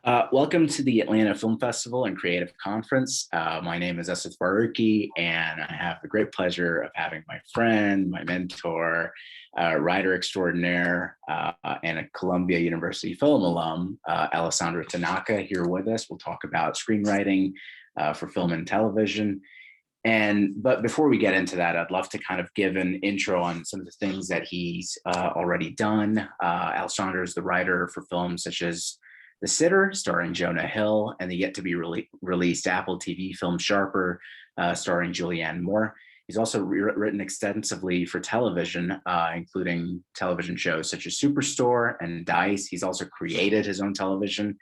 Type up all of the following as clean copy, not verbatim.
Welcome to the Atlanta Film Festival and Creative Conference. My name is Asad Farooqui, and I have the great pleasure of having my friend, my mentor, writer extraordinaire, and a Columbia University film alum, Alessandro Tanaka, here with us. We'll talk about screenwriting for film and television. But before we get into that, I'd love to kind of give an intro on some of the things that he's already done. Alessandro is the writer for films such as The Sitter, starring Jonah Hill, and the yet to be released Apple TV film Sharper, starring Julianne Moore. He's also written extensively for television, including television shows such as Superstore and Dice. He's also created his own television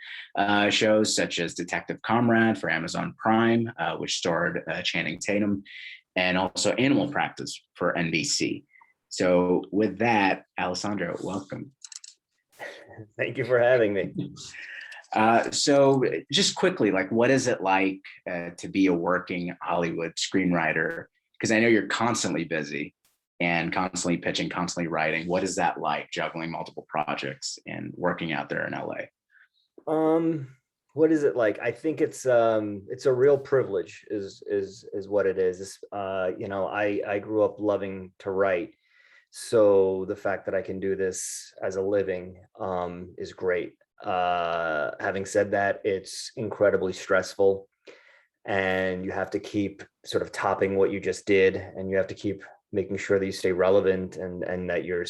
shows such as Detective Comrade for Amazon Prime, which starred Channing Tatum, and also Animal Practice for NBC. So with that, Alessandro, welcome. Thank you for having me. So just quickly, like, what is it like to be a working Hollywood screenwriter? Because I know you're constantly busy and constantly pitching, constantly writing. What is that like, juggling multiple projects and working out there in LA? What is it like? I think it's a real privilege is what it is. I grew up loving to write. So the fact that I can do this as a living is great. Having said that, it's incredibly stressful, and you have to keep sort of topping what you just did, and you have to keep making sure that you stay relevant and that you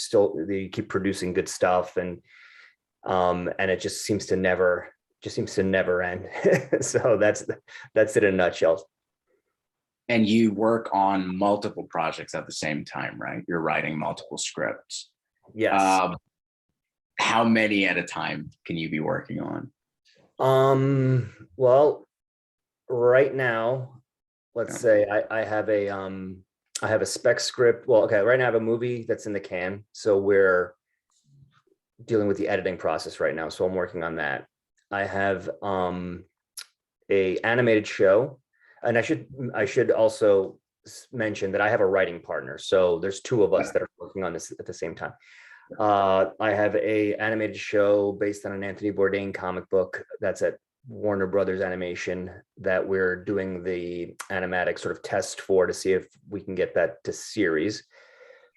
keep producing good stuff, and it just seems to never end. So that's it in a nutshell. And you work on multiple projects at the same time, right? You're writing multiple scripts. Yes. How many at a time can you be working on? Well, right now, let's say I have a spec script. Well, okay, right now I have a movie that's in the can. So we're dealing with the editing process right now. So I'm working on that. I have a animated show. And I should also mention that I have a writing partner. So there's two of us that are working on this at the same time. I have a animated show based on an Anthony Bourdain comic book that's at Warner Brothers Animation that we're doing the animatic sort of test for to see if we can get that to series.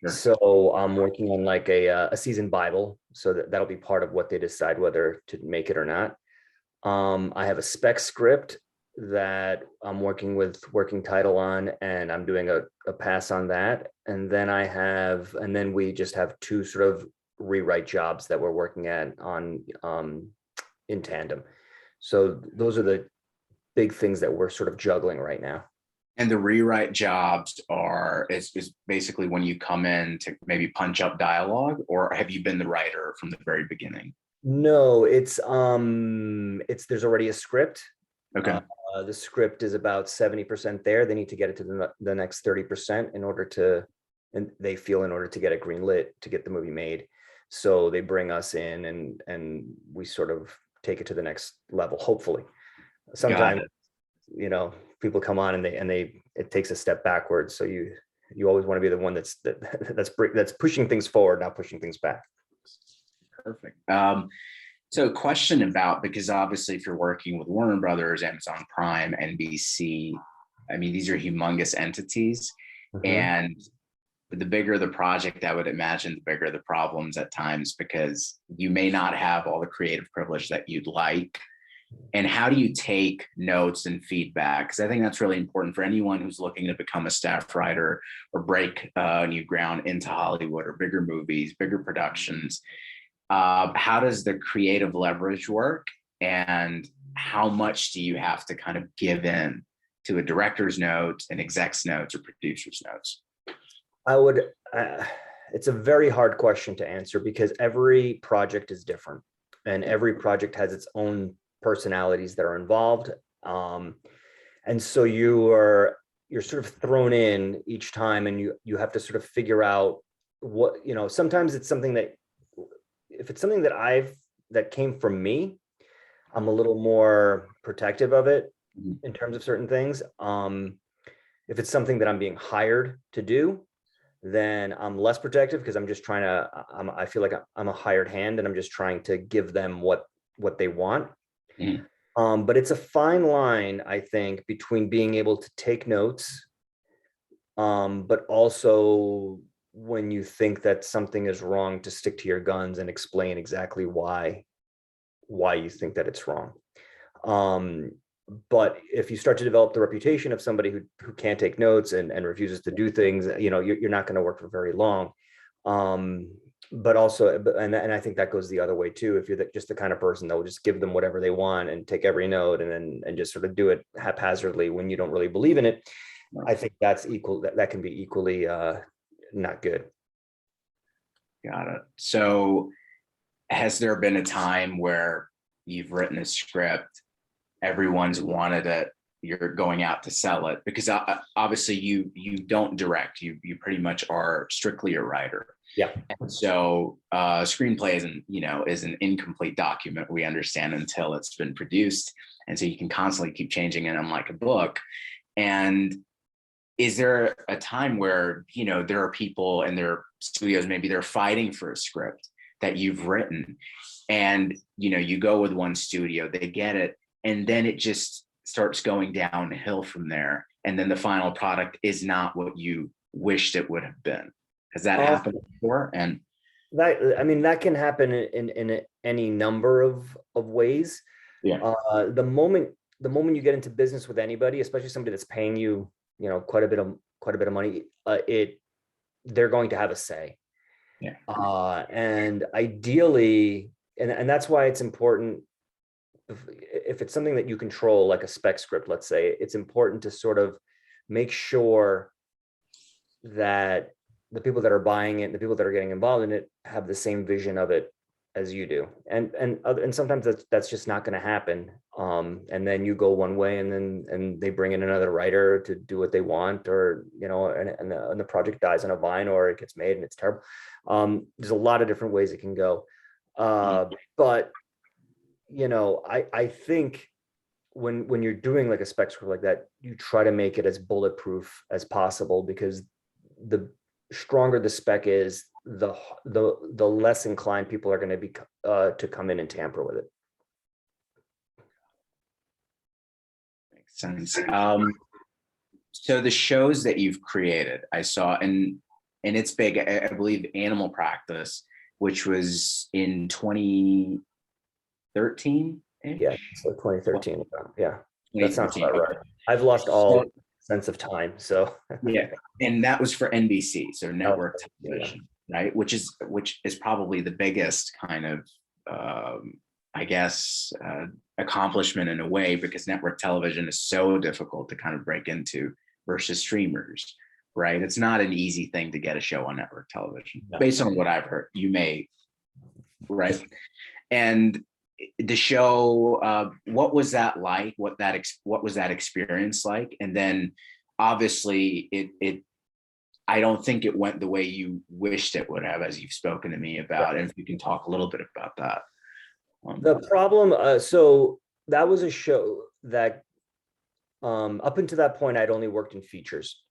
Sure. So I'm working on like a season Bible, so that'll be part of what they decide whether to make it or not. I have a spec script that I'm working with working title on, and I'm doing a pass on that. And then we just have two sort of rewrite jobs that we're working on in tandem. So those are the big things that we're sort of juggling right now. And the rewrite jobs is basically when you come in to maybe punch up dialogue, or have you been the writer from the very beginning? No, it's there's already a script. Okay. The script is about 70% there. They need to get it to the next 30% in order to get it greenlit to get the movie made. So they bring us in and we sort of take it to the next level, hopefully. Sometimes, people come on and it takes a step backwards. So you always want to be the one that's pushing things forward, not pushing things back. Perfect. So question about, because obviously if you're working with Warner Brothers, Amazon Prime, NBC, I mean, these are humongous entities. Mm-hmm. And the bigger the project, I would imagine the bigger the problems at times, because you may not have all the creative privilege that you'd like. And how do you take notes and feedback? Because I think that's really important for anyone who's looking to become a staff writer or break new ground into Hollywood or bigger movies, bigger productions. How does the creative leverage work, and how much do you have to kind of give in to a director's note, an exec's notes, or producer's notes? It's a very hard question to answer because every project is different and every project has its own personalities that are involved. And so you're sort of thrown in each time, and you have to sort of figure out what, sometimes it's something that, if it's something that came from me, I'm a little more protective of it in terms of certain things. If it's something that I'm being hired to do, then I'm less protective because I'm just trying to, I feel like I'm a hired hand and I'm just trying to give them what they want. Mhm. But it's a fine line, I think, between being able to take notes, but also when you think that something is wrong, to stick to your guns and explain exactly why you think that it's wrong. But if you start to develop the reputation of somebody who can't take notes and refuses to do things, you're not going to work for very long. But also, and I think that goes the other way too. If you're just the kind of person that will just give them whatever they want and take every note and just sort of do it haphazardly when you don't really believe in it, I think that can be equally not good. Got it. So has there been a time where you've written a script, everyone's wanted it, you're going out to sell it? Because obviously you don't direct, you pretty much are strictly a writer. Yeah. And so screenplay is an incomplete document, we understand, until it's been produced. And so you can constantly keep changing it, unlike a book. And is there a time where, there are people in their studios, maybe they're fighting for a script that you've written, and, you go with one studio, they get it, and then it just starts going downhill from there. And then the final product is not what you wished it would have been. Has that happened before? And that can happen in any number of ways. yeah, The moment you get into business with anybody, especially somebody that's paying you, quite a bit of money, they're going to have a say. yeah. And ideally, and that's why it's important, if it's something that you control, like a spec script, let's say, it's important to sort of make sure that the people that are buying it, the people that are getting involved in it, have the same vision of it as you do. And sometimes that's just not going to happen. And then you go one way, and they bring in another writer to do what they want, or and the project dies on a vine, or it gets made and it's terrible. There's a lot of different ways it can go. But I think when you're doing like a spec script like that, you try to make it as bulletproof as possible, because the stronger the spec is, the less inclined people are going to be to come in and tamper with it. Makes sense. So the shows that you've created, I saw, and it's big, I believe, Animal Practice, which was in 2013. Yeah, so 2013. Yeah, that sounds 2013. about right. I've lost all sense of time. So yeah, and that was for NBC, so network television, yeah. right? Which is probably the biggest kind of, I guess, accomplishment in a way, because network television is so difficult to kind of break into versus streamers, right? It's not an easy thing to get a show on network television, based on what I've heard. You may, right? And the show, what was that like? What was that experience like? And then obviously it I don't think it went the way you wished it would have, as you've spoken to me about. And if you can talk a little bit about that. The problem, so that was a show that up until that point, I'd only worked in features.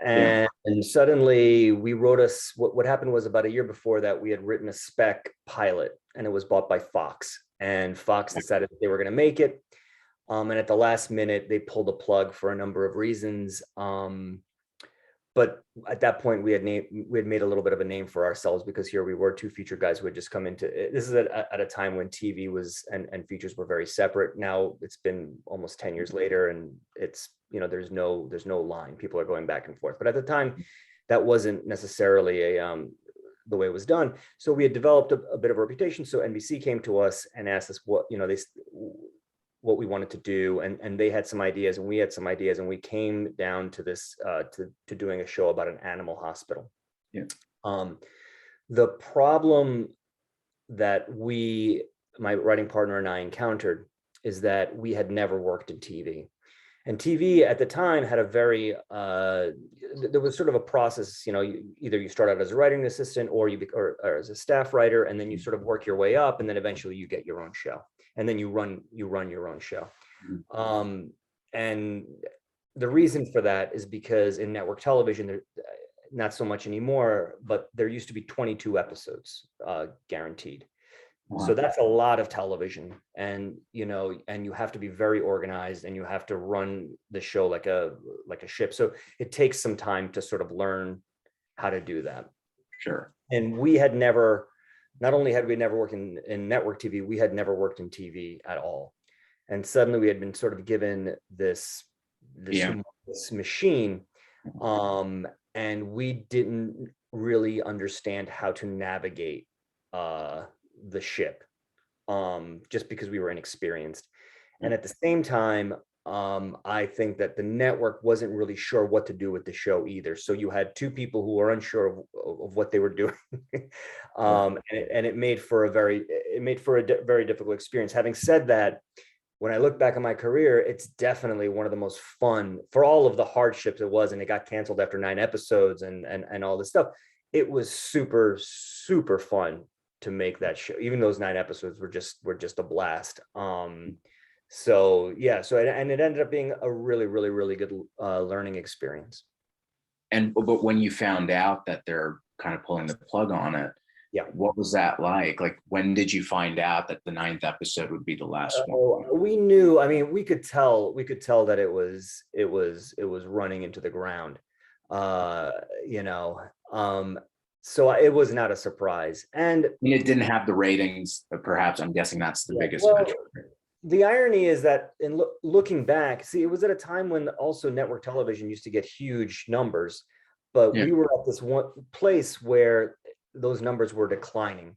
And suddenly we wrote what happened was, about a year before that, we had written a spec pilot, and it was bought by Fox, and Fox decided that they were going to make it. And at the last minute, they pulled the plug for a number of reasons. But at that point, we had made a little bit of a name for ourselves, because here we were, two feature guys who had just come into it. This is at a time when TV was and features were very separate. Now it's been almost 10 years later, and it's, there's no line. People are going back and forth. But at the time, that wasn't necessarily the way it was done. So we had developed a bit of a reputation. So NBC came to us and asked us what we wanted to do, and they had some ideas, and we had some ideas, and we came down to this to doing a show about an animal hospital. Yeah. The problem that my writing partner and I encountered is that we had never worked in TV. And TV at the time had a very, there was sort of a process, either you start out as a writing assistant or as a staff writer, and then you sort of work your way up, and then eventually you get your own show, and then you run your own show. And the reason for that is because in network television, not so much anymore, but there used to be 22 episodes guaranteed. So that's a lot of television, and and you have to be very organized, and you have to run the show like a ship. So it takes some time to sort of learn how to do that. Sure. And we had never, not only had we never worked in network TV, we had never worked in TV at all. And suddenly we had been sort of given this machine, and we didn't really understand how to navigate the ship, just because we were inexperienced. And at the same time, I think that the network wasn't really sure what to do with the show either. So you had two people who were unsure of what they were doing, and it made for a very difficult experience. Having said that, when I look back on my career, it's definitely one of the most fun, for all of the hardships it was, and it got canceled after 9 episodes and all this stuff. It was super, super fun to make that show. Even those 9 episodes were just a blast. So yeah, and it ended up being a really, really, really good learning experience. But when you found out that they're kind of pulling the plug on it, yeah, what was that like? Like, when did you find out that the 9th episode would be the last one? We knew. I mean, we could tell that it was running into the ground. So it was not a surprise. And it didn't have the ratings, perhaps. I'm guessing that's the biggest metric. The irony is that in looking back, see, it was at a time when also network television used to get huge numbers, but we were at this one place where those numbers were declining.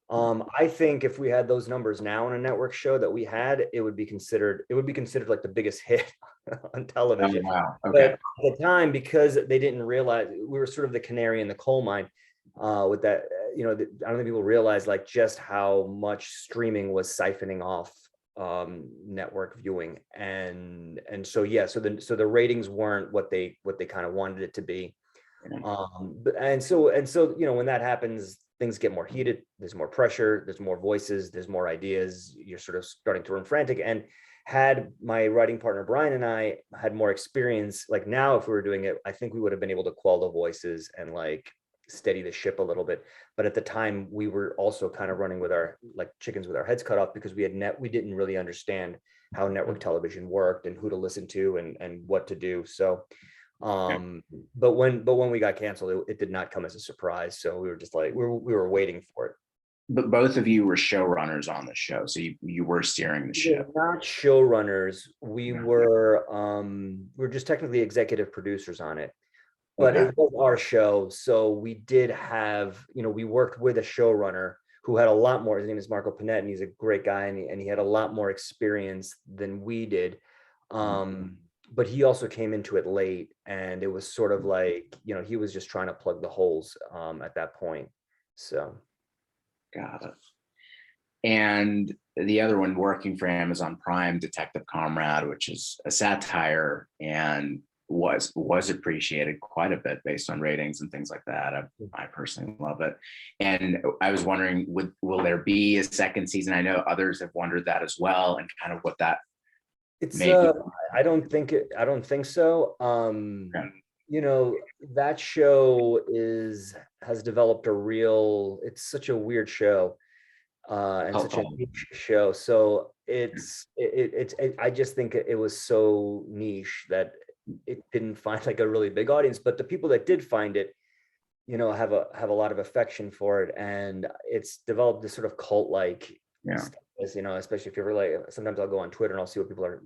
I think if we had those numbers now on a network show that we had, it would be considered like the biggest hit on television. Oh, wow. Okay. But at the time, because they didn't realize, we were sort of the canary in the coal mine with that. I don't think people realize like just how much streaming was siphoning off network viewing, and so the ratings weren't what they kind of wanted it to be. And so when that happens, things get more heated, there's more pressure, there's more voices, there's more ideas, you're sort of starting to run frantic. And had my writing partner Brian and I had more experience, like now if we were doing it, I think we would have been able to quell the voices and like steady the ship a little bit. But at the time we were also kind of running with our like chickens with our heads cut off, because we didn't really understand how network television worked and who to listen to and what to do. So but when we got canceled, it did not come as a surprise. So we were just like, we were waiting for it. But both of you were showrunners on the show, so you were steering the ship. Not showrunners. We were just technically executive producers on it. But it was our show, so we did have, we worked with a showrunner who had a lot more. His name is Marco Panetta, and he's a great guy, and he had a lot more experience than we did. But he also came into it late, and it was sort of like, he was just trying to plug the holes at that point. So, got it. And the other one, working for Amazon Prime, Detective Comrade, which is a satire and was appreciated quite a bit based on ratings and things like that. I personally love it. And I was wondering, will there be a second season? I know others have wondered that as well, and kind of what that I don't think so. That show has developed it's such a weird show, and such a niche show. So I just think it was so niche that it didn't find like a really big audience. But the people that did find it, have a lot of affection for it, and it's developed this sort of cult-like status, especially if you're like, sometimes I'll go on Twitter and I'll see what people are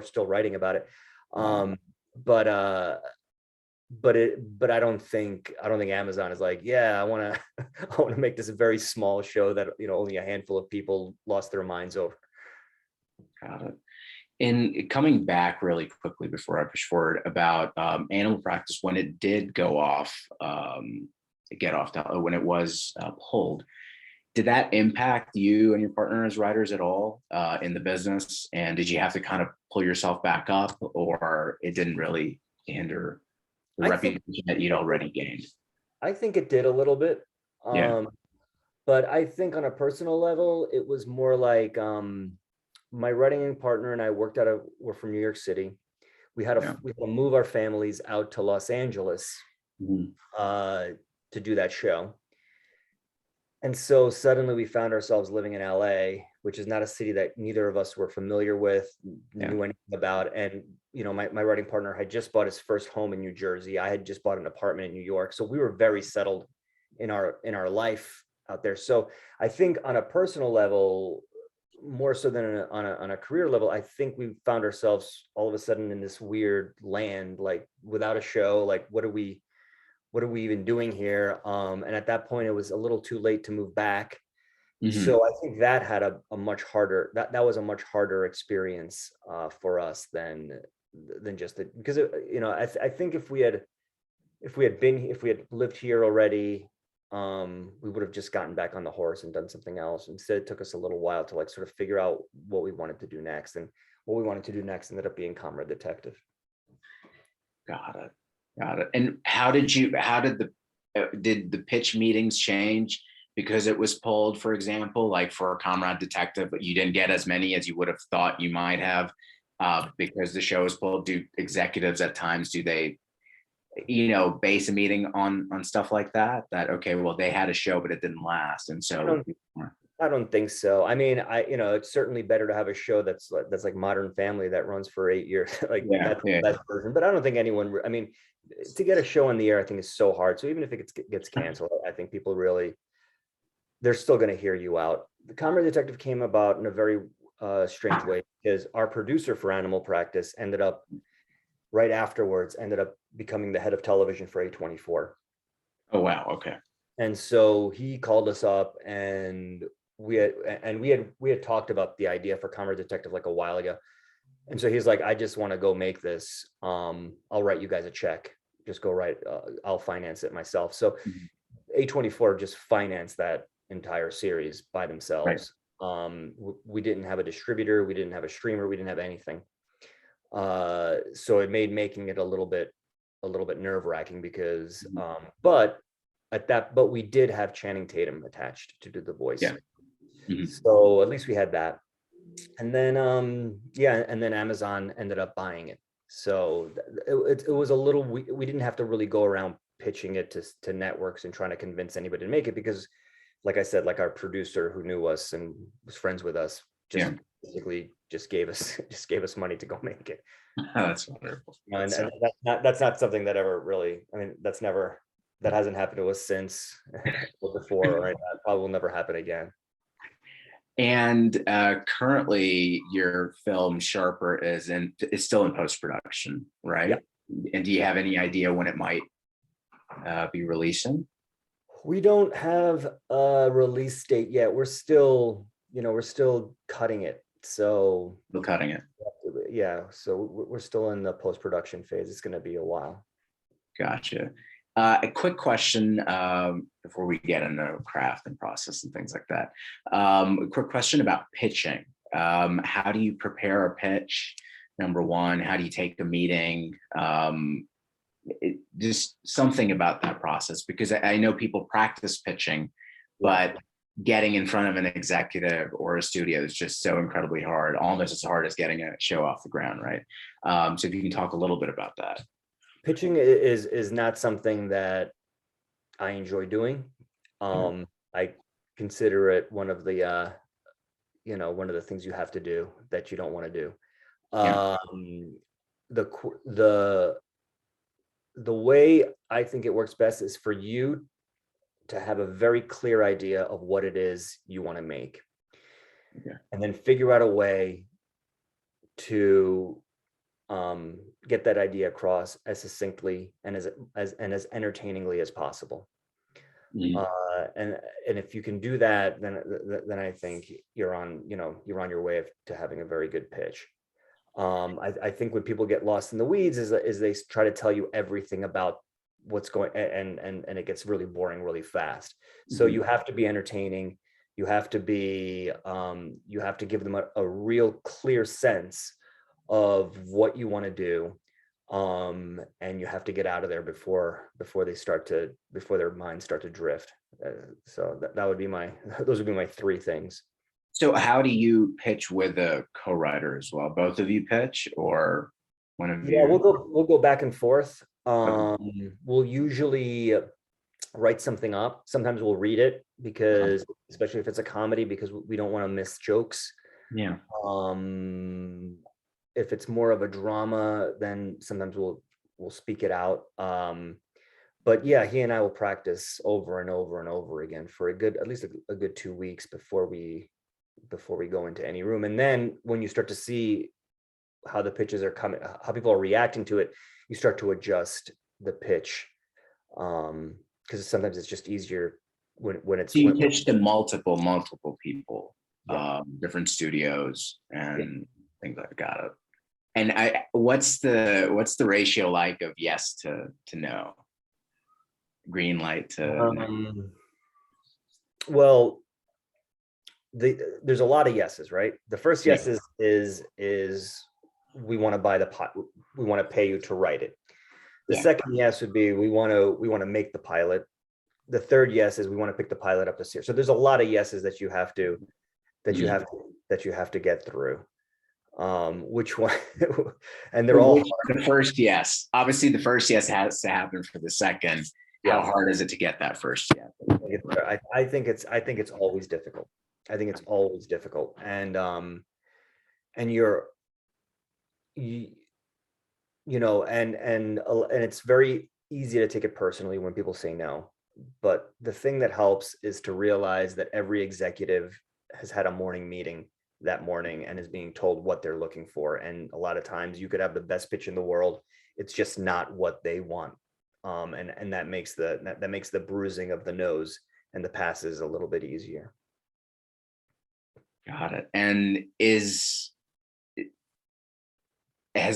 still writing about it. But I don't think Amazon is like, I want to make this a very small show that only a handful of people lost their minds over. Got it. And coming back really quickly before I push forward about Animal Practice, when it did go off, when it was pulled, did that impact you and your partner as writers at all in the business? And did you have to kind of pull yourself back up, or it didn't really hinder the reputation that you'd already gained? I think it did a little bit. But I think on a personal level, it was more like my writing partner and I we're from New York City. We had to move our families out to Los Angeles to do that show. And so suddenly we found ourselves living in LA, which is not a city that neither of us were familiar with, Yeah. knew anything about. And, my writing partner had just bought his first home in New Jersey. I had just bought an apartment in New York. So we were very settled in our life out there. So I think on a personal level, more so than on a career level, I think we found ourselves all of a sudden in this weird land, like without a show, like what are we even doing here? And at that point, it was a little too late to move back. Mhm. So I think that had a much harder, that was a much harder experience for us than just the, because I think if we had lived here already, we would have just gotten back on the horse and done something else. Instead, it took us a little while to like sort of figure out what we wanted to do next, and what we wanted to do next ended up being Comrade Detective. Got it. Got it. And how did did the pitch meetings change because it was pulled, for example, like for a Comrade Detective, but you didn't get as many as you would have thought you might have because the show was pulled? Do executives at times, do they, base a meeting on stuff like that? That, okay, well, they had a show, but it didn't last. And I so, don't I don't think so. I mean, it's certainly better to have a show that's like Modern Family that runs for 8 years, like yeah, that's yeah. the best version. But I don't think I mean, to get a show on the air, I think is so hard. So even if it gets canceled, I think people really, they're still going to hear you out. The Comedy Detective came about in a very strange way, because our producer for Animal Practice ended up becoming the head of television for A24. Oh, wow. Okay. And so he called us up, and we had talked about the idea for Comedy Detective like a while ago. And so he's like, I just want to go make this. I'll write you guys a check. Just go write. I'll finance it myself. So Mhm. A24 just financed that entire series by Right. themselves. We didn't have a distributor. We didn't have a streamer. We didn't have anything. So it made making it a little bit nerve wracking, because, Mhm. but we did have Channing Tatum attached to do the voice. Yeah. Mhm. So at least we had that. And then, and then Amazon ended up buying it. So it was a little, we didn't have to really go around pitching it to networks and trying to convince anybody to make it, because like I said, like our producer who knew us and was friends with us, just Yeah. basically just gave us money to go make it. That's wonderful. And So, that's not something that ever really, I mean, that hasn't happened to us since or before, right? That probably will never happen again. and currently your film Sharper is still in post-production, right? Yeah. And do you have any idea when it might be releasing? We don't have a release date yet. We're still cutting it. So Still cutting it. yeah, so we're still in the post-production phase. It's going to be a while. Gotcha. A quick question before we get into craft and process and things like that. A quick question about pitching. How do you prepare a pitch? Number one, how do you take a meeting? Just something about that process, because I know people practice pitching, Yeah. but getting in front of an executive or a studio is just so incredibly hard, almost as hard as getting a show off the ground, right? So if you can talk a little bit about that. Pitching is not something that I enjoy doing. I consider it one of the things you have to do that you don't want to do. Yeah. The way I think it works best is for you to have a very clear idea of what it is you want to make, Okay. and then figure out a way to get that idea across as succinctly and as entertainingly as possible. Mhm. And if you can do that, then I think you're on your way to having a very good pitch. I think when people get lost in the weeds is they try to tell you everything about what's going, and it gets really boring really fast. So Mhm. you have to be entertaining. You have to give them a real clear sense of what you want to do. And you have to get out of there before their minds start to drift. So that would be those would be my three things. So how do you pitch with a co-writer as well? Both of you pitch, or one of Yeah, you? we'll go back and forth. Okay. We'll usually write something up. Sometimes we'll read it because, especially if it's a comedy, because we don't want to miss jokes. Yeah. If it's more of a drama, then sometimes we'll speak it out. But yeah, he and I will practice over and over and over again for at least a good 2 weeks before we go into any room. And then when you start to see how the pitches are coming, how people are reacting to it, you start to adjust the pitch. Because sometimes it's just easier when it's. So you pitch to multiple people, Yeah. different studios and things like that. Got it. And what's the ratio like of yes to no? Green light to well, there's a lot of yeses, right? The first yes is we want to buy the pot, we want to pay you to write it. The second yes would be we want to make the pilot. The third yes is we want to pick the pilot up this year. So there's a lot of yeses that you have to get through. Which one? And they're all the first yes. Obviously, the first yes has to happen for the second. How hard is it to get that first yes? I think it's always difficult. I think it's always difficult, and and it's very easy to take it personally when people say no. But the thing that helps is to realize that every executive has had a morning meeting that morning and is being told what they're looking for. And a lot of times you could have the best pitch in the world. It's just not what they want. And that makes the bruising of the nose and the passes a little bit easier. Got it. And has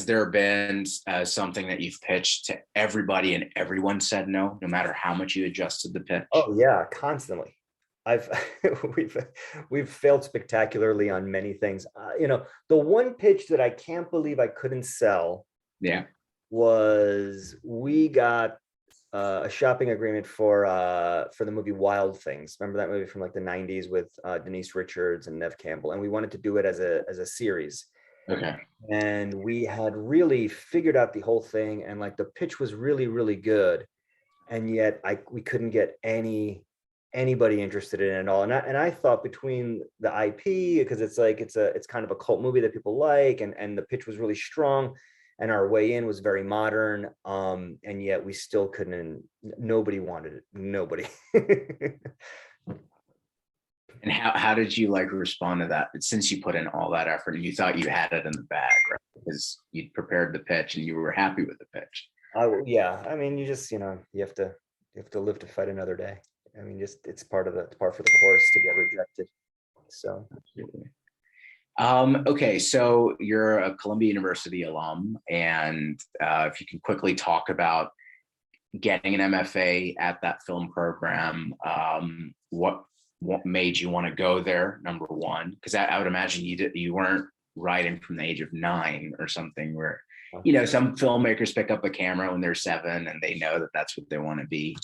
there been something that you've pitched to everybody and everyone said no matter how much you adjusted the pitch? Oh yeah, constantly. We've failed spectacularly on many things. The one pitch that I can't believe I couldn't sell was we got a shopping agreement for the movie Wild Things. Remember that movie from like the 90s with Denise Richards and Nev Campbell? And we wanted to do it as a series. Okay. And we had really figured out the whole thing, and like the pitch was really, really good. And yet we couldn't get anybody interested in it at all. And I thought between the IP, because it's kind of a cult movie that people like, and the pitch was really strong, and our way in was very modern, and yet we still couldn't. Nobody wanted it. Nobody. And how did you respond to that? Since you put in all that effort and you thought you had it in the bag, right? Because you'd prepared the pitch and you were happy with the pitch. Yeah. I mean, you just you have to live to fight another day. I mean, just it's part for the course to get rejected. So. Absolutely. Okay, so you're a Columbia University alum, and if you can quickly talk about getting an MFA at that film program, what made you want to go there, number one? Because I would imagine you weren't writing from the age of 9 or something, where some filmmakers pick up a camera when they're 7 and they know that that's what they want to be.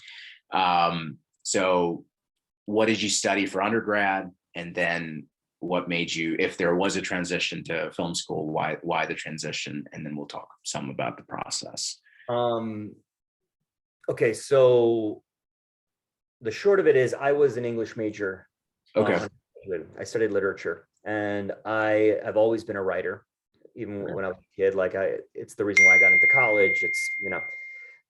So what did you study for undergrad? And then what made you, if there was a transition to film school, why the transition? And then we'll talk some about the process. Okay, so the short of it is I was an English major. Okay. I studied literature, and I have always been a writer, even when I was a kid. It's the reason why I got into college. It's,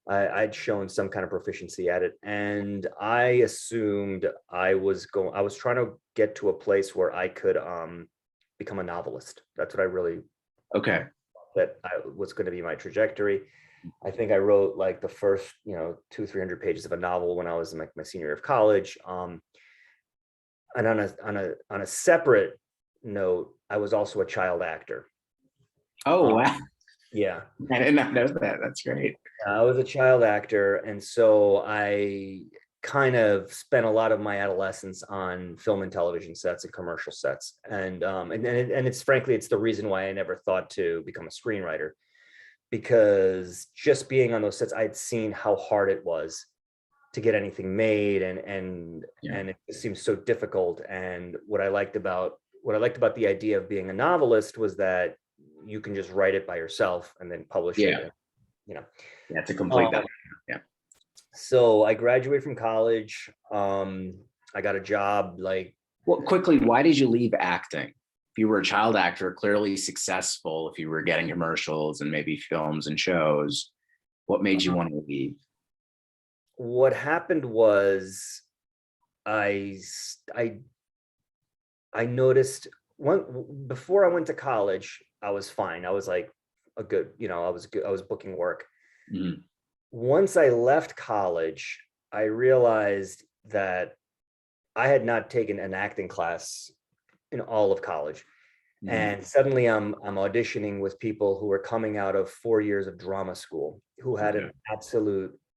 I'd shown some kind of proficiency at it, and I assumed I was trying to get to a place where I could become a novelist. That's what I really that was going to be my trajectory. I think I wrote like the first 200-300 pages of a novel when I was in my senior year of college. And on a separate note, I was also a child actor. Oh wow. Yeah. I did not know that. That's great. I was a child actor, and so I kind of spent a lot of my adolescence on film and television sets and commercial sets. And it's frankly, it's the reason why I never thought to become a screenwriter, because just being on those sets, I'd seen how hard it was to get anything made, and it seemed so difficult. And what I liked about the idea of being a novelist was that you can just write it by yourself and then publish it. Yeah, to complete that. Yeah. So I graduated from college. I got a job like, Well, quickly, why did you leave acting? If you were a child actor, clearly successful, if you were getting commercials and maybe films and shows, what made you want to leave? what happened was I s- I noticed before I went to college, I was fine. I was like a good, I was good. I was booking work. Mhm. Once I left college, I realized that I had not taken an acting class in all of college. Mhm. And suddenly I'm auditioning with people who were coming out of 4 years of drama school, who had Okay. an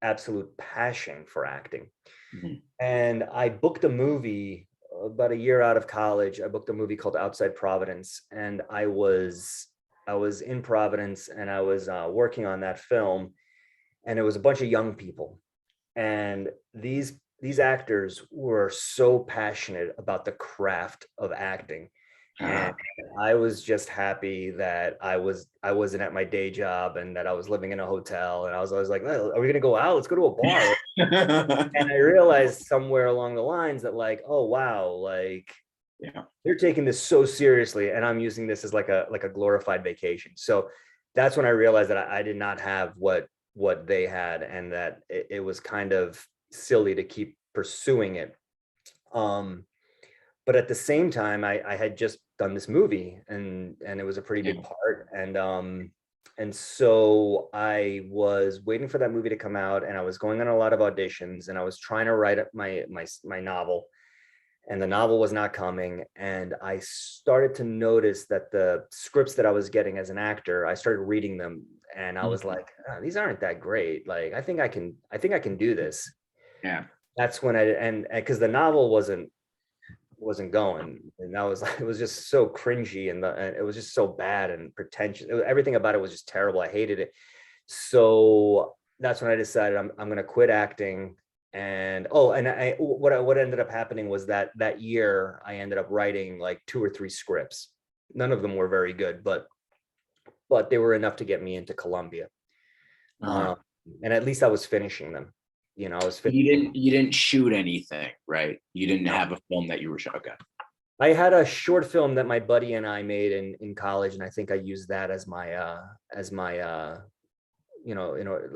absolute passion for acting. Mhm. And I booked a movie about a year out of college. I booked a movie called Outside Providence, and I was in Providence, and I was working on that film, and it was a bunch of young people, and these actors were so passionate about the craft of acting, and Ah. I was just happy that I wasn't at my day job and that I was living in a hotel, and I was like, "Oh, are we gonna go out? Let's go to a bar." And I realized somewhere along the lines that like, oh wow, like Yeah. they're taking this so seriously, and I'm using this as like a glorified vacation. So that's when I realized that I did not have what they had, and that it was kind of silly to keep pursuing it. Um, but at the same time, I had just done this movie, and it was a pretty Yeah. big part, and so I was waiting for that movie to come out, and I was going on a lot of auditions, and I was trying to write up my novel, and the novel was not coming, and I started to notice that the scripts that I was getting as an actor, I started reading them, and I was Mhm. like, "Oh, these aren't that great. Like I think I can do this." Yeah. That's when and because the novel wasn't going, and that was it was just so cringy, and it was just so bad and pretentious. Everything about it was just terrible. I hated it. So that's when I decided I'm going to quit acting. And what ended up happening was that year I ended up writing like 2 or 3 scripts. None of them were very good, but they were enough to get me into Columbia. Uh-huh. um, and at least I was finishing them. I was You finishing. didn't shoot anything, right? You didn't No. have a film that you were shooting. Okay. I had a short film that my buddy and I made in college, and I think I used that as my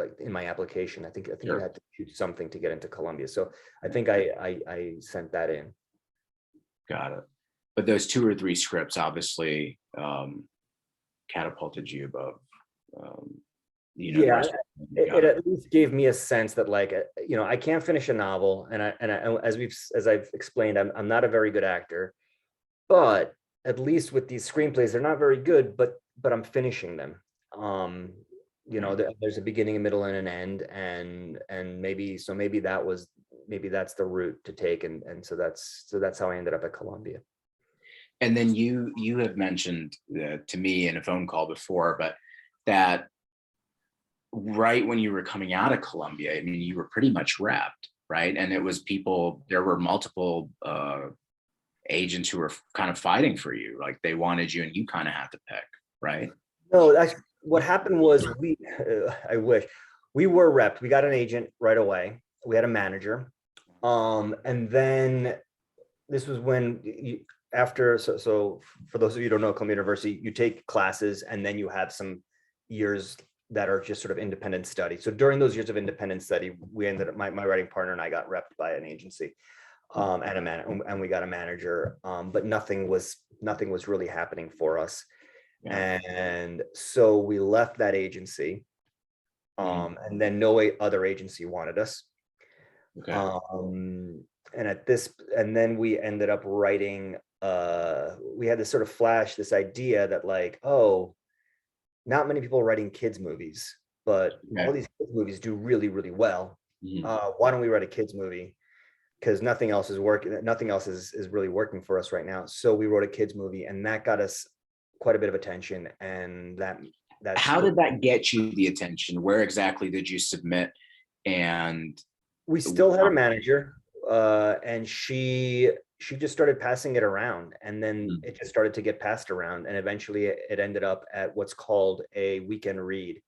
like in my application. I think you Sure. had to shoot something to get into Columbia. So I think I sent that in. Got it. But those two or three scripts obviously catapulted you above, um, the Yeah, rest of them. it Got it. at least gave me a sense that like I can't finish a novel, and as I've explained, I'm not a very good actor, but at least with these screenplays, they're not very good, but I'm finishing them. Um, Yeah. there's a beginning, a middle, and an end, and maybe that's the route to take, and so that's how I ended up at Columbia. And then you have mentioned to me in a phone call before, but that right when you were coming out of Columbia, I mean, you were pretty much wrapped, right? And it was people. There were multiple agents who were kind of fighting for you, like they wanted you, and you kind of had to pick, right? No, that's what happened was I wish we were repped. We got an agent right away. We had a manager. And then this was when after, so for those of you who don't know, Columbia University, you take classes and then you have some years that are just sort of independent study. So during those years of independent study, we ended up, my writing partner and I got repped by an agency, and we got a manager, but nothing was really happening for us. Yeah. And so we left that agency, Mhm. and then no other agency wanted us. Okay. Um, and then we ended up writing, we had this sort of flash, this idea that like, oh, not many people are writing kids movies, but all Okay. these kids movies do really, really well. Mhm. Why don't we write a kids movie? Because nothing else is working, nothing else is really working for us right now. So we wrote a kids movie, and that got us quite a bit of attention. And that's How did that get you the attention? Where exactly did you submit? And we still had a manager, and she just started passing it around, and then Mhm. it just started to get passed around, and eventually it ended up at what's called a weekend read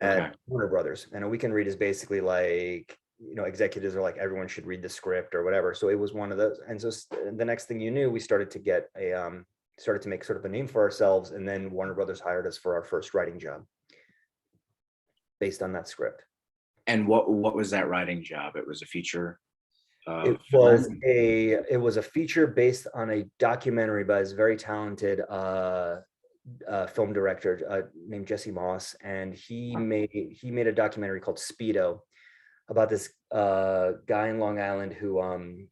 Okay. at Warner Brothers. And a weekend read is basically like executives are like, everyone should read the script or whatever. So it was one of those. And so the next thing you knew, we started to make sort of a name for ourselves. And then Warner Brothers hired us for our first writing job based on that script. And what was that writing job? It was a feature. It was a feature based on a documentary by this very talented film director named Jesse Moss, and he made a documentary called Speedo about this guy in Long Island who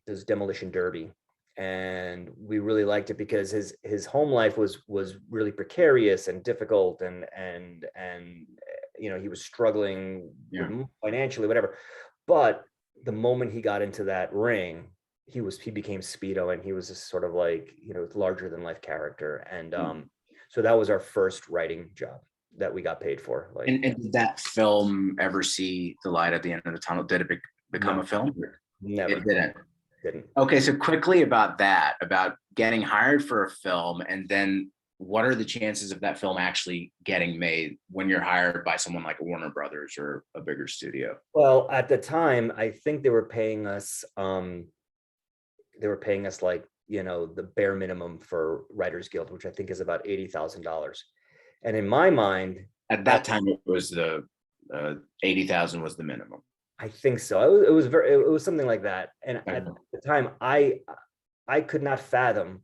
does demolition derby. And we really liked it because his home life was really precarious and difficult, and he was struggling financially, whatever. But the moment he got into that ring, he became Speedo, and he was this sort of like, larger than life character. And so that was our first writing job that we got paid for. And did that film ever see the light at the end of the tunnel? Did it become a film? Never. It didn't. Didn't. Okay, so quickly about getting hired for a film, and then what are the chances of that film actually getting made when you're hired by someone like Warner Brothers or a bigger studio? Well, at the time, I think they were paying us like, the bare minimum for Writers Guild, which I think is about $80,000. And in my mind, at that time, it was the 80,000 was the minimum. I think so. It was something like that. And at the time, I could not fathom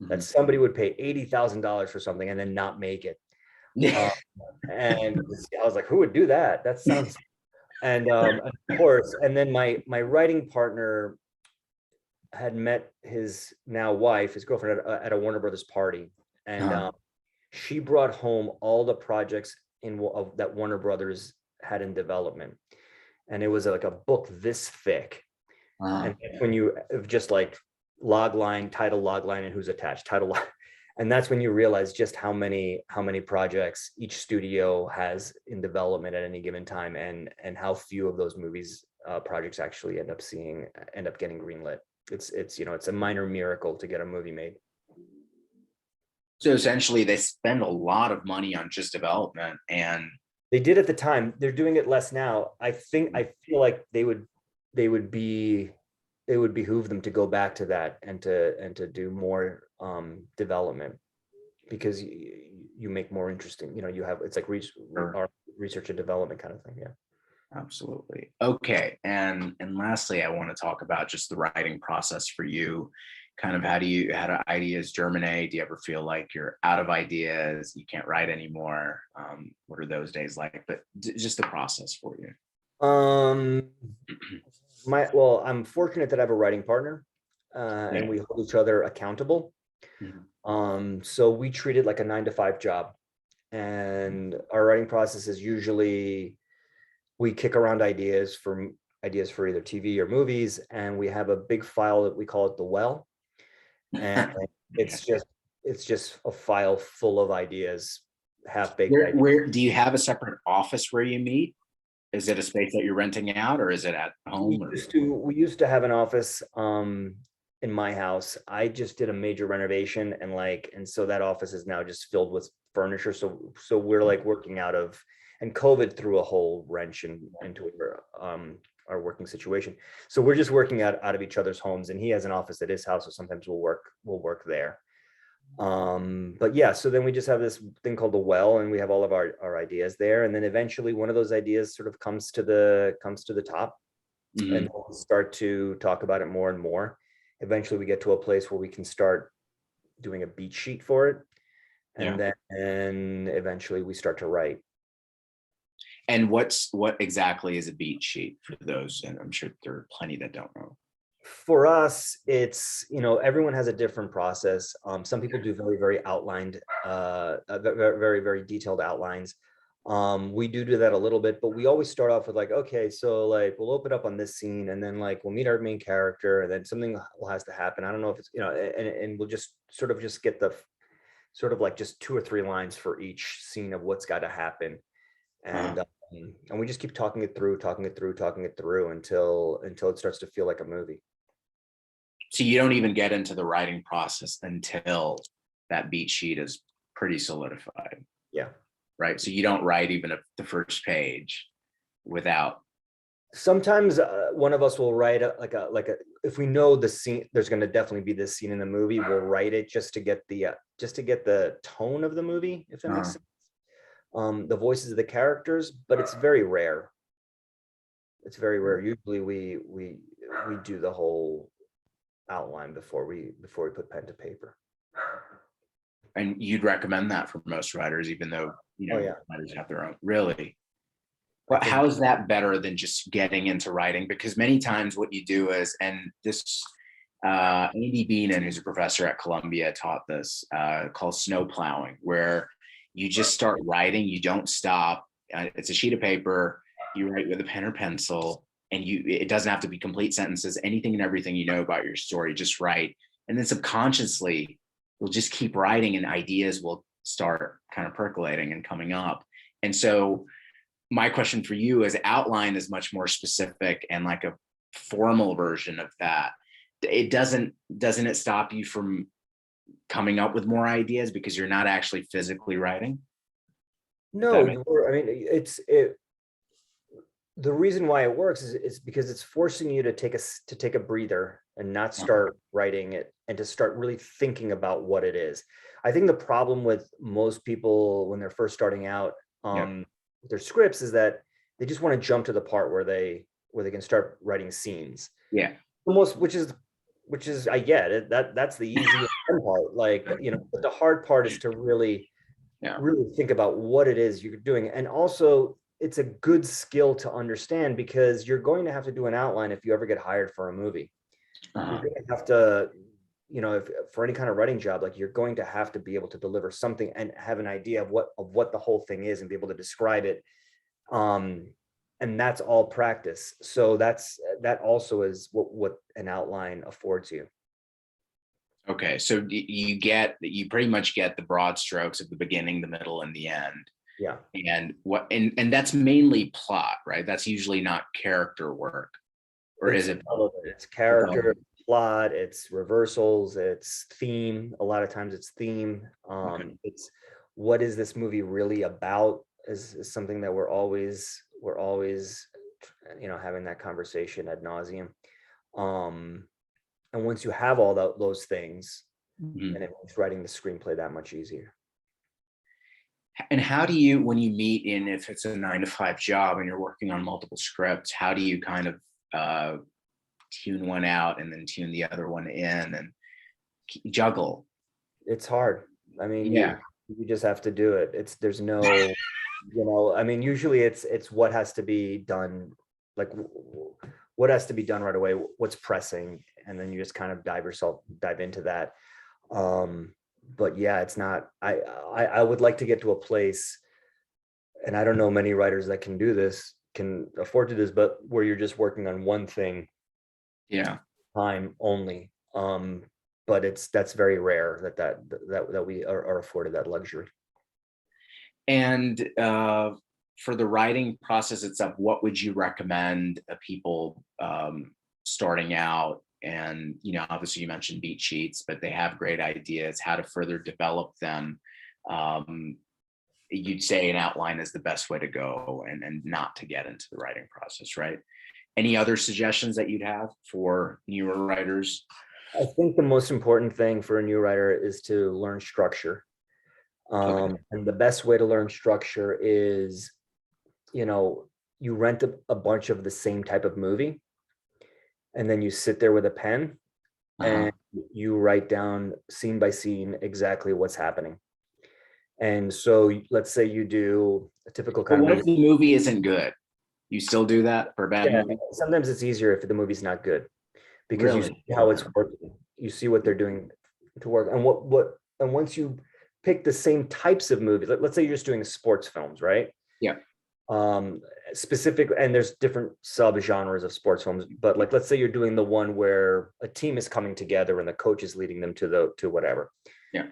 that somebody would pay $80,000 for something and then not make it. And I was like, who would do that? That sounds. And of course, and then my writing partner had met his now wife, his girlfriend, at a Warner Brothers party, and she brought home all the projects that Warner Brothers had in development. And it was like a book this thick. And when you just like log line, title, log line, and who's attached, title, and that's when you realize just how many projects each studio has in development at any given time, and how few of those movies projects actually end up getting greenlit. It's a minor miracle to get a movie made. So essentially, they spend a lot of money on just development, and they did at the time. They're doing it less now. I feel like they would behoove them to go back to that and to do more development, because you make more interesting. You have, it's like research and development kind of thing. Yeah. Absolutely. Okay. And lastly, I want to talk about just the writing process for you. Kind of how do ideas germinate? Do you ever feel like you're out of ideas, you can't write anymore? What are those days like? But just the process for you. I'm fortunate that I have a writing partner, and we hold each other accountable. So we treat it like a 9-to-5 job, and our writing process is usually we kick around ideas for either TV or movies, and we have a big file that we call it the well. And it's just a file full of ideas, half-baked ideas. Where do you have a separate office where you meet? Is it a space that you're renting out, or is it at home? We used to have an office in my house. I just did a major renovation, and so that office is now just filled with furniture. So we're like working out of, and COVID threw a whole wrench into our working situation. So we're just working out of each other's homes, and he has an office at his house, so sometimes we'll work there. But yeah, so then we just have this thing called the well, and we have all of our ideas there, and then eventually one of those ideas sort of comes to the top, and we'll start to talk about it more and more. Eventually we get to a place where we can start doing a beat sheet for it, and then eventually we start to write. And what exactly is a beat sheet for those? And I'm sure there are plenty that don't know. For us, it's, everyone has a different process. Some people do very, very outlined, very, very detailed outlines. We do that a little bit, but we always start off with like, okay, so like we'll open up on this scene, and then like we'll meet our main character, and then something has to happen. I don't know if it's, and we'll just sort of just get the sort of like just 2 or 3 lines for each scene of what's got to happen. And we just keep talking it through until it starts to feel like a movie. So you don't even get into the writing process until that beat sheet is pretty solidified. Yeah. Right. So you don't write even the first page without Sometimes one of us will write if we know the scene, there's going to definitely be this scene in the movie, we'll write it just to get the tone of the movie, if that makes sense. The voices of the characters, but it's very rare. It's very rare. Usually we do the whole outline before we put pen to paper. And you'd recommend that for most writers, even though, Oh, yeah. writers have their own, really? But how is that better than just getting into writing? Because many times what you do is, and this, Andy Beenan, who's a professor at Columbia, taught this, called snow plowing, where you just start writing, you don't stop. It's a sheet of paper, you write with a pen or pencil, and it doesn't have to be complete sentences, anything and everything you know about your story, just write. And then subconsciously, you'll just keep writing and ideas will start kind of percolating and coming up. And so my question for you is, outline is much more specific and like a formal version of that. Doesn't it stop you from coming up with more ideas because you're not actually physically writing? No, I mean, the reason why it works is because it's forcing you to take a breather and not start writing it, and to start really thinking about what it is. I think the problem with most people when they're first starting out, their scripts, is that they just want to jump to the part where they can start writing scenes. Yeah. Which is I get it. That's the easy part. Like, but the hard part is to really think about what it is you're doing. And also it's a good skill to understand, because you're going to have to do an outline if you ever get hired for a movie. You're going to have to, if for any kind of writing job, like, you're going to have to be able to deliver something and have an idea of what the whole thing is and be able to describe it. And that's all practice. So that also is what an outline affords you. Okay, so you pretty much get the broad strokes of the beginning, the middle, and the end. Yeah. And that's mainly plot, right? That's usually not character work, or is it? It's character, plot, it's reversals, it's theme. A lot of times it's theme. It's what is this movie really about is something that we're always having that conversation ad nauseum. And once you have all those things, then it makes writing the screenplay that much easier. And how do you, when you meet if it's a 9-to-5 job and you're working on multiple scripts, how do you kind of tune one out and then tune the other one in and juggle? It's hard. I mean, you just have to do it. There's no, I mean, usually it's what has to be done, like what has to be done right away, what's pressing, and then you just kind of dive into that. But yeah, it's not, I would like to get to a place, and I don't know many writers that can afford to do this, but where you're just working on one thing time only. But that's very rare that we are afforded that luxury. And for the writing process itself, what would you recommend people starting out? And, obviously you mentioned beat sheets, but they have great ideas, how to further develop them. You'd say an outline is the best way to go and not to get into the writing process, right? Any other suggestions that you'd have for newer writers? I think the most important thing for a new writer is to learn structure. And the best way to learn structure is, you rent a bunch of the same type of movie, and then you sit there with a pen and you write down scene by scene exactly what's happening. And so let's say you do a typical kind of movie. What if the movie isn't good? You still do that for a bad movie? Sometimes it's easier if the movie's not good, because you see how it's working. You see what they're doing to work, and and once you pick the same types of movies, let's say you're just doing sports films, right? Yeah. Specific, and there's different sub-genres of sports films, but like, let's say you're doing the one where a team is coming together and the coach is leading them to whatever. Yeah.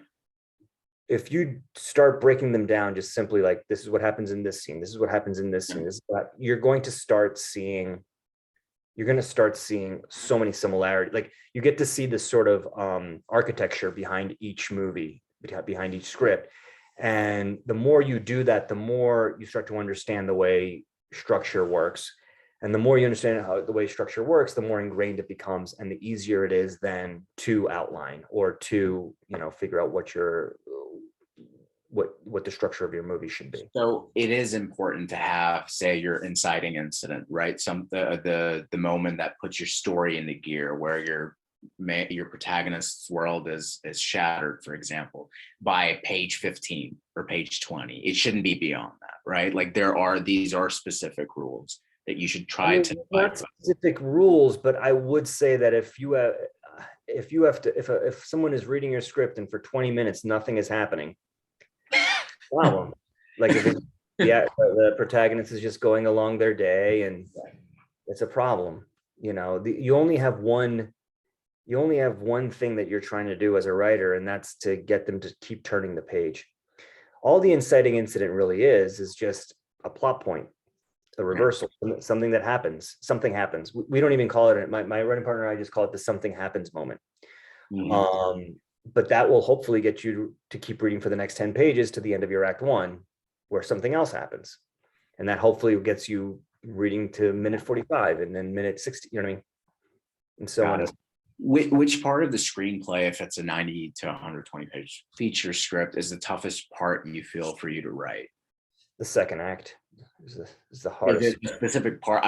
If you start breaking them down, just simply like, this is what happens in this scene, this is what happens in this scene, this is what, you're going to start seeing so many similarities. Like, you get to see this sort of architecture behind each movie, behind each script. And the more you do that, the more you start to understand the way structure works. And the more you understand how the way structure works, the more ingrained it becomes, and the easier it is then to outline or to, figure out what the structure of your movie should be. So it is important to have, say, your inciting incident, right? The moment that puts your story into gear, where your protagonist's world is shattered, for example, by page 15 or page 20. It shouldn't be beyond that, right? Like these are specific rules that you should try to not specific rules, but I would say that if someone is reading your script and for 20 minutes nothing is happening, problem. Like if the protagonist is just going along their day, and it's a problem. You only have one thing that you're trying to do as a writer, and that's to get them to keep turning the page. All the inciting incident really is just a plot point, a reversal, something happens. We don't even call it, my writing partner and I just call it the something happens moment. Mm-hmm. But that will hopefully get you to keep reading for the next 10 pages to the end of your act 1, where something else happens. And that hopefully gets you reading to minute 45 and then minute 60, you know what I mean? And so on. Which part of the screenplay, if it's a 90 to 120 page feature script, is the toughest part you feel for you to write? The second act is the hardest. Is it a specific part?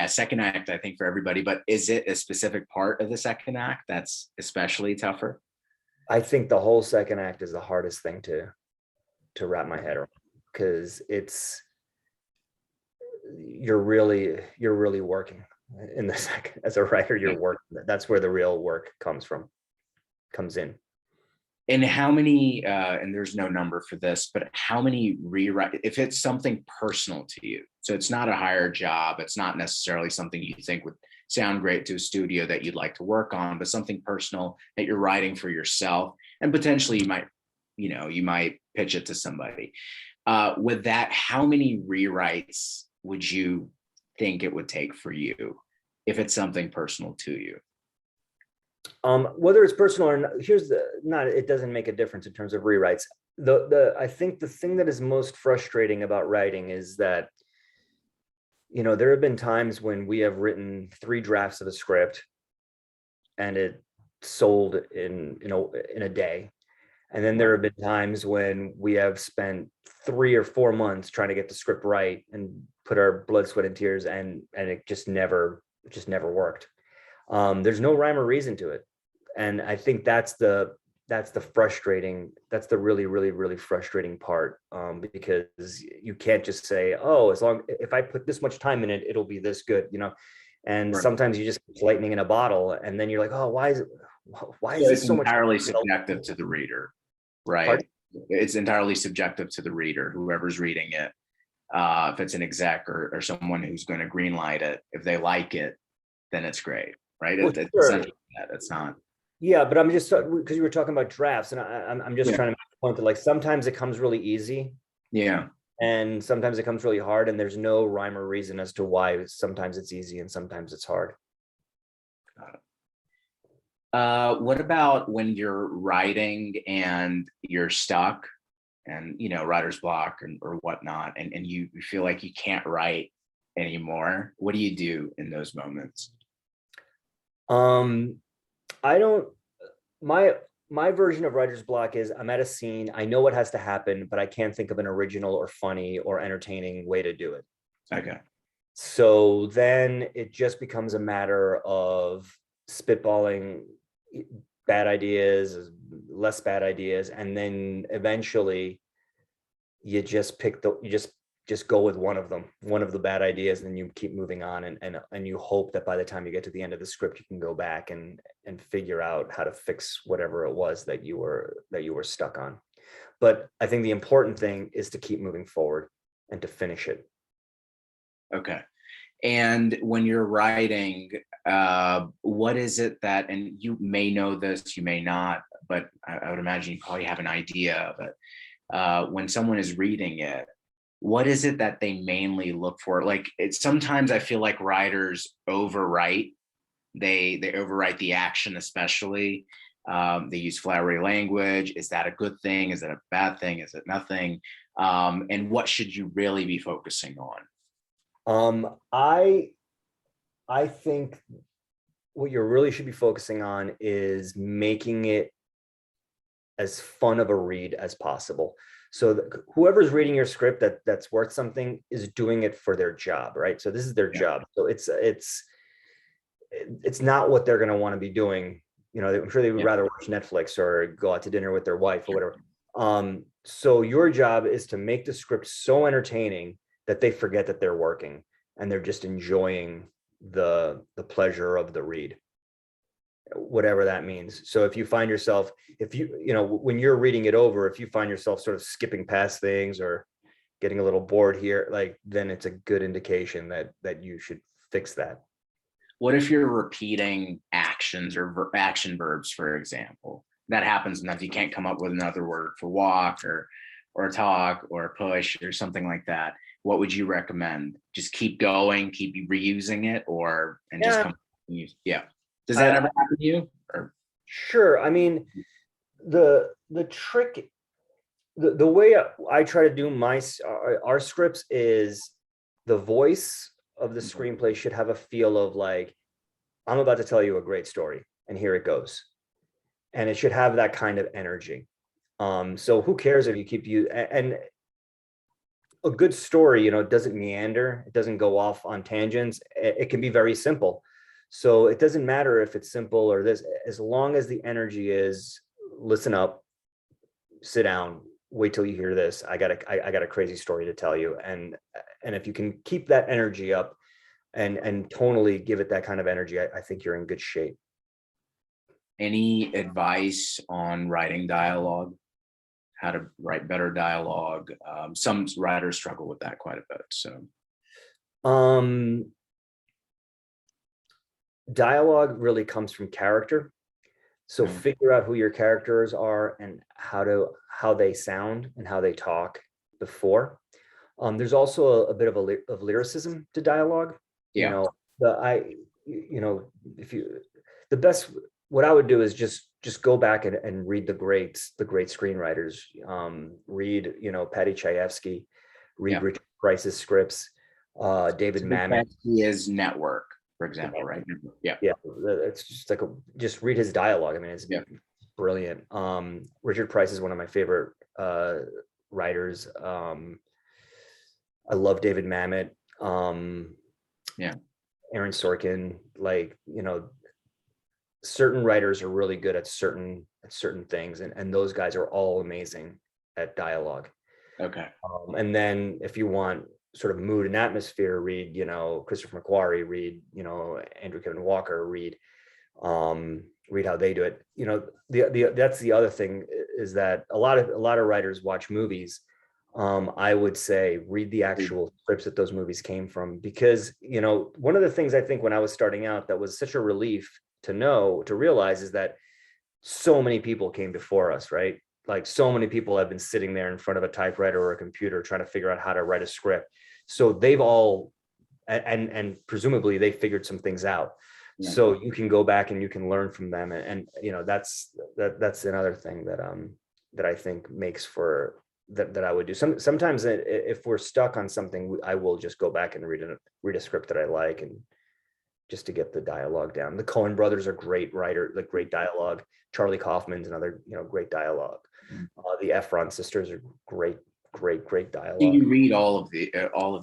Second act, I think, for everybody, but is it a specific part of the second act that's especially tougher? I think the whole second act is the hardest thing to wrap my head around, because you're really working in the second. As a writer, you're working. That's where the real work comes in. And how many, and there's no number for this, but how many rewrite, if it's something personal to you, so it's not a hired job, it's not necessarily something you think would sound great to a studio that you'd like to work on, but something personal that you're writing for yourself, and potentially you might pitch it to somebody. With that, how many rewrites would you think it would take for you if it's something personal to you? Whether it's personal or not, it doesn't make a difference in terms of rewrites. I think the thing that is most frustrating about writing is that, there have been times when we have written 3 drafts of a script and it sold in a day. And then there have been times when we have spent 3 or 4 months trying to get the script right and put our blood, sweat, and tears, and it just never worked. There's no rhyme or reason to it. And I think that's the really, really, really frustrating part, because you can't just say, oh, if I put this much time in it, it'll be this good, and right. Sometimes you just put lightning in a bottle, and then you're like, oh, why is this so much? It's entirely subjective to the reader, right? Pardon? It's entirely subjective to the reader, whoever's reading it. If it's an exec or someone who's going to greenlight it, if they like it, then it's great, right? Well, it's sure. essentially that. It's not. Yeah, but I'm just, because you were talking about drafts, and I'm just trying to make a point that, like, sometimes it comes really easy. Yeah. And sometimes it comes really hard, and there's no rhyme or reason as to why sometimes it's easy and sometimes it's hard. Got it. What about when you're writing and you're stuck and, writer's block or whatnot, and you feel like you can't write anymore? What do you do in those moments? My version of writer's block is, I'm at a scene, I know what has to happen, but I can't think of an original or funny or entertaining way to do it. Okay. So then it just becomes a matter of spitballing bad ideas, less bad ideas, and then eventually you just go with one of the bad ideas, and then you keep moving on, and you hope that by the time you get to the end of the script, you can go back and figure out how to fix whatever it was that you were stuck on. But I think the important thing is to keep moving forward and to finish it. Okay. And when you're writing, what is it that, and you may know this, you may not, but I would imagine you probably have an idea of it. When someone is reading it, what is it that they mainly look for? Like, sometimes I feel like writers overwrite. They overwrite the action, especially. They use flowery language. Is that a good thing? Is that a bad thing? Is it nothing? And what should you really be focusing on? I think what you really should be focusing on is making it as fun of a read as possible. So whoever's reading your script that's worth something is doing it for their job, right? So this is their job. So it's not what they're going to want to be doing. You know, I'm sure they would rather watch Netflix or go out to dinner with their wife or whatever. So your job is to make the script so entertaining that they forget that they're working and they're just enjoying the pleasure of the read, whatever that means. So if you find yourself, when you're reading it over, if you find yourself sort of skipping past things or getting a little bored here, then it's a good indication that you should fix that. What if you're repeating actions or action verbs, for example? That happens enough. You can't come up with another word for walk or talk or push or something like that. What would you recommend? Just keep going, keep reusing it, just come. Yeah. Does that ever happen to you? Or? Sure. I mean, the trick, the way I try to do our scripts is the voice of the screenplay should have a feel of like, I'm about to tell you a great story and here it goes. And it should have that kind of energy. So who cares if you keep and a good story, doesn't meander, it doesn't go off on tangents. It can be very simple. So it doesn't matter if it's simple or this, as long as the energy is listen up, sit down, wait till you hear this. I got a crazy story to tell you. And if you can keep that energy up and tonally give it that kind of energy, I think you're in good shape. Any advice on writing dialogue? How to write better dialogue? Some writers struggle with that quite a bit. So, dialogue really comes from character. So figure out who your characters are and how they sound and how they talk before. There's also a bit of lyricism to dialogue. Yeah. What I would do is just go back and read the great screenwriters. Read, Patty Chayefsky, read Richard Price's scripts, David Mamet. He is Network, for example, right? Yeah. It's just just read his dialogue. I mean, it's brilliant. Richard Price is one of my favorite writers. I love David Mamet. Aaron Sorkin, certain writers are really good at certain things, and those guys are all amazing at dialogue. Okay. And then if you want sort of mood and atmosphere, read, Christopher McQuarrie, read, Andrew Kevin Walker, read how they do it. That's the other thing, is that a lot of writers watch movies. I would say read the actual scripts that those movies came from, because, one of the things I think when I was starting out that was such a relief to realize is that so many people came before us, right? Like so many people have been sitting there in front of a typewriter or a computer trying to figure out how to write a script. So they've all, and presumably they figured some things out. Yeah. So you can go back and you can learn from them. And that's another thing that I think makes for that I would do. Sometimes if we're stuck on something, I will just go back and read a script that I like, and just to get the dialogue down. The Coen brothers are great writer, great dialogue. Charlie Kaufman's another, great dialogue. The Efron sisters are great dialogue. Do you read all of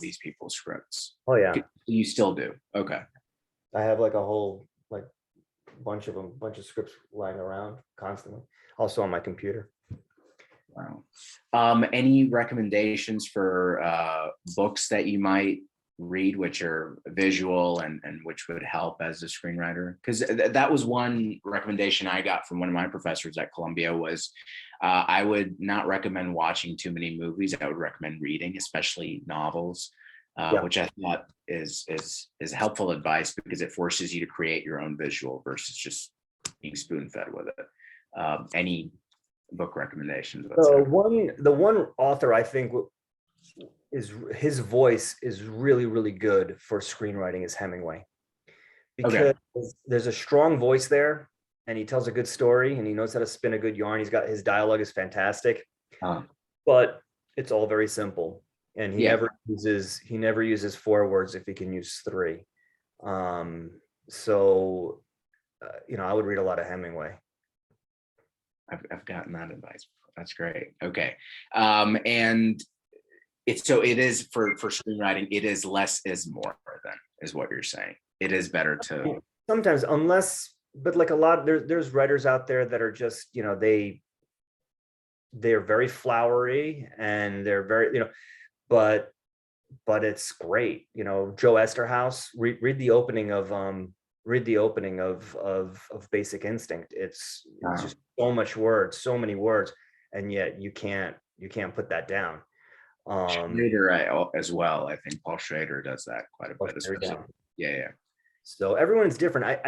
these people's scripts? Oh yeah. You still do? Okay. I have a whole bunch of scripts lying around constantly, also on my computer. Wow. Any recommendations for books that you might read, which are visual and which would help as a screenwriter? Because that was one recommendation I got from one of my professors at Columbia was I would not recommend watching too many movies. I would recommend reading, especially novels, which I thought is helpful advice, because it forces you to create your own visual versus just being spoon-fed with it. Any book recommendations? The one author I think is his voice is really, really good for screenwriting is Hemingway, because there's a strong voice there, and he tells a good story, and he knows how to spin a good yarn. His dialogue is fantastic, but it's all very simple, and he never uses 4 words if he can use 3. So, I would read a lot of Hemingway. I've gotten that advice before. That's great. Okay. And so it is for screenwriting, it is less is more then, is what you're saying. It is better to. Sometimes, but like a lot, there's writers out there that are just, they're very flowery and they're very, but it's great. Joe Esterhaus, read the opening of Basic Instinct. It's just so much words, so many words, and yet you can't put that down. Schrader as well. I think Paul Schrader does that quite a bit. Especially. Yeah. So everyone's different.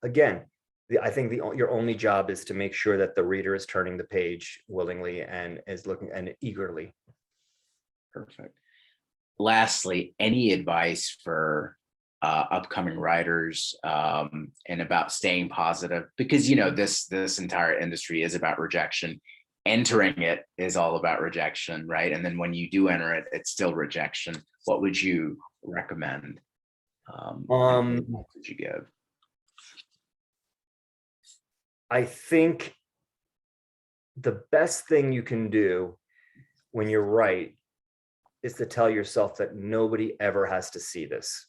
Again, I think your only job is to make sure that the reader is turning the page willingly and is looking and eagerly. Perfect. Lastly, any advice for upcoming writers and about staying positive? Because this entire industry is about rejection. Entering it is all about rejection, right? And then when you do enter it, it's still rejection. What would you recommend? What would you give? I think the best thing you can do when you're right is to tell yourself that nobody ever has to see this.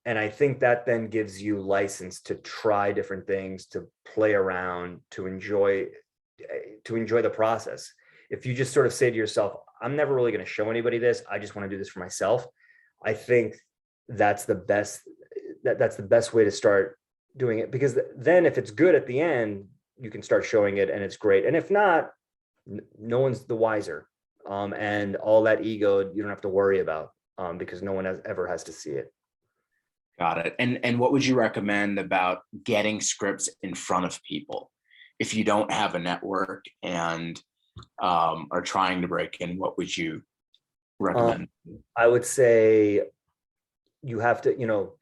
And I think that then gives you license to try different things, to play around, to enjoy the process. If you just sort of say to yourself, I'm never really going to show anybody this, I just want to do this for myself, I think that's the best way to start doing it, because then if it's good at the end, you can start showing it and it's great. And if not, no one's the wiser. And all that ego you don't have to worry about, because no one ever has to see it. Got it. And what would you recommend about getting scripts in front of people? If you don't have a network and are trying to break in, what would you recommend? I would say you have to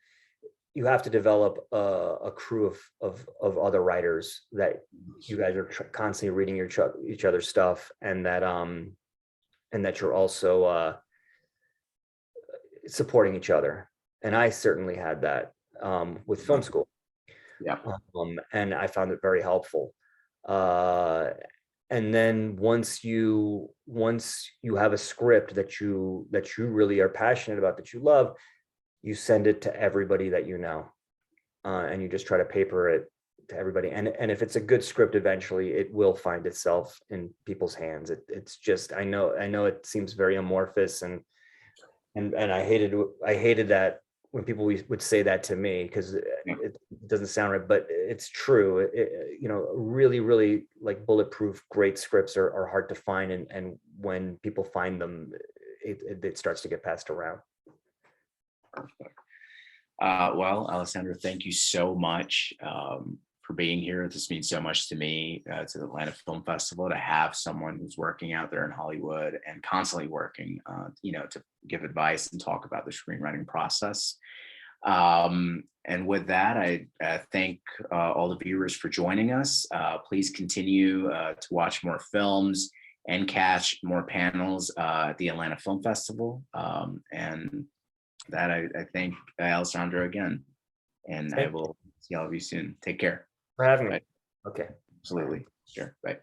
develop a crew of other writers that you guys are constantly reading each other's stuff, and that you're also supporting each other. And I certainly had that with film school. Yeah. And I found it very helpful. And then once you have a script that you really are passionate about, that you love, you send it to everybody that you know, and you just try to paper it to everybody. And if it's a good script, eventually it will find itself in people's hands. It's just, I know it seems very amorphous, and I hated that when people would say that to me, because it doesn't sound right, but it's true. Really, really like bulletproof, great scripts are hard to find, and when people find them, it starts to get passed around. Perfect. Well, Alessandro, thank you so much for being here. This means so much to me, to the Atlanta Film Festival, to have someone who's working out there in Hollywood and constantly working, to give advice and talk about the screenwriting process. And with that, I thank all the viewers for joining us. Please continue to watch more films and catch more panels at the Atlanta Film Festival. And that I thank Alessandro again, and I will see all of you soon. Take care. For having me. Bye. Okay. Absolutely. Sure. Bye.